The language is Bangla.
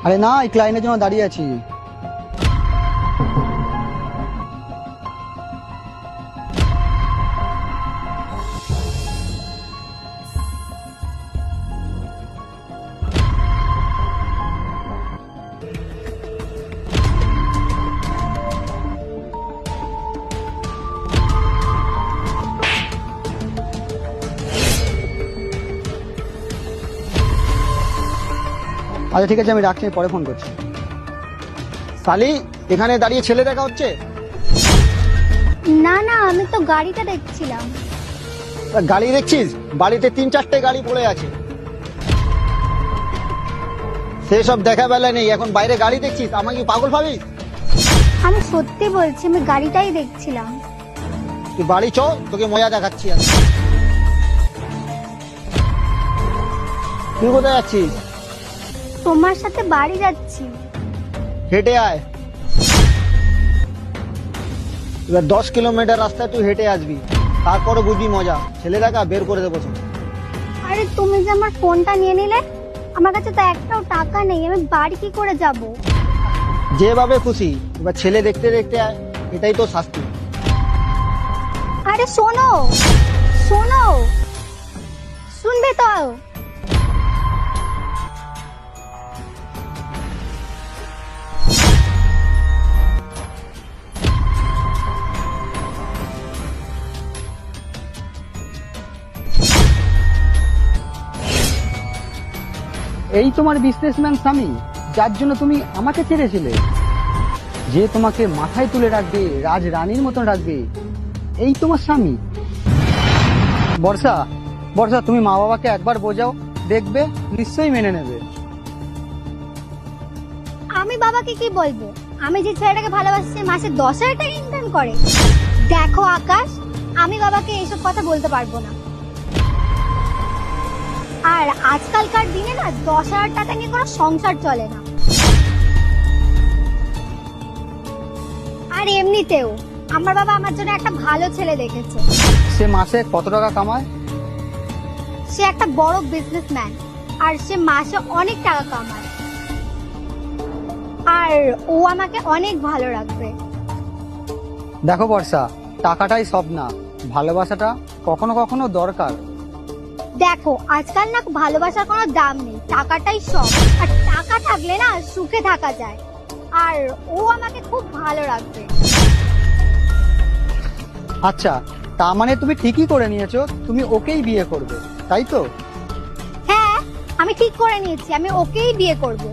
আরে না, এই ক্লায়েন্টের জন্য দাঁড়িয়ে আছি। আচ্ছা ঠিক আছে, আমি রাখছি, পরে ফোন করছি। সালি, এখানে দাঁড়িয়ে ছেলে দেখা হচ্ছে? না না, আমি তো গাড়িটা দেখছিলাম। গাড়ি দেখছিস? বাড়িতে 3-4টে গাড়ি পড়ে আছে। সেসব দেখা বেলা নেই, এখন বাইরে গাড়ি দেখছিস, আমাকে কি পাগল ভাবিস? আমি সত্যি বলছি, আমি গাড়িটাই দেখছিলাম। তুই বাড়ি চ, তোকে মজা দেখাচ্ছি আমি। তুই কোথায় যাচ্ছিস? তোমার সাথে বাড়ি যাচ্ছি। হেঁটে আয়। এবার 10 কিলোমিটার রাস্তায় তুই হেঁটে আসবি, তারপরে বুঝবি মজা। ছেলে দেখা বের করে দেবো সব। আরে তুমি যে আমার ফোনটা নিয়ে নিলে, আমার কাছে তো একটাও টাকা নেই, আমি বাড়ি কি করে যাব? যেভাবে খুশি, এবার ছেলে দেখতে দেখতে আয়, এটাই তো শাস্তি। আরে শোনো শোনো, শুনবে তো? এই তোমার বিজনেসম্যান স্বামী, যার জন্য তুমি আমাকে ছেড়েছিলে, যে তোমাকে মাথায় তুলে রাখবে, রাজ রানীর মতন রাখবে, এই তোমার স্বামী? বর্ষা, বর্ষা, তুমি মা বাবাকে একবার বোঝাও, দেখবে নিশ্চয়ই মেনে নেবে। আমি বাবাকে কি বলবো? আমি যে ছেলেটাকে ভালোবাসছি, মাসে 10,000 টাকা ইনকাম করে। দেখো আকাশ, আমি বাবাকে এইসব কথা বলতে পারবো না। আর আজকালকার দিনে না 10,000 টাকা নিয়ে কোনো সংসার চলে না। আর এমনিতেও আমার বাবা আমার জন্য একটা ভালো ছেলে দেখেছে। সে মাসে কত টাকা কামায়? সে একটা বড় বিজনেসম্যান, আর সে মাসে অনেক টাকা কামায়। আর ও আমাকে অনেক ভালো রাখবে। দেখো বর্ষা, টাকাটাই সব না, ভালোবাসাটা কখনো কখনো দরকার। দেখো আজকাল না ভালোবাসার কোনো দাম নেই, টাকাটাই সব। আর টাকা থাকলে না সুখে থাকা যায়। আর ও আমাকে খুব ভালো রাখবে। আচ্ছা, তা মানে তুমি ঠিকই করে নিয়েছো, তুমি ওকেই বিয়ে করবে, তাই তো? হ্যাঁ, আমি ঠিক করে নিয়েছি, আমি ওকেই বিয়ে করব।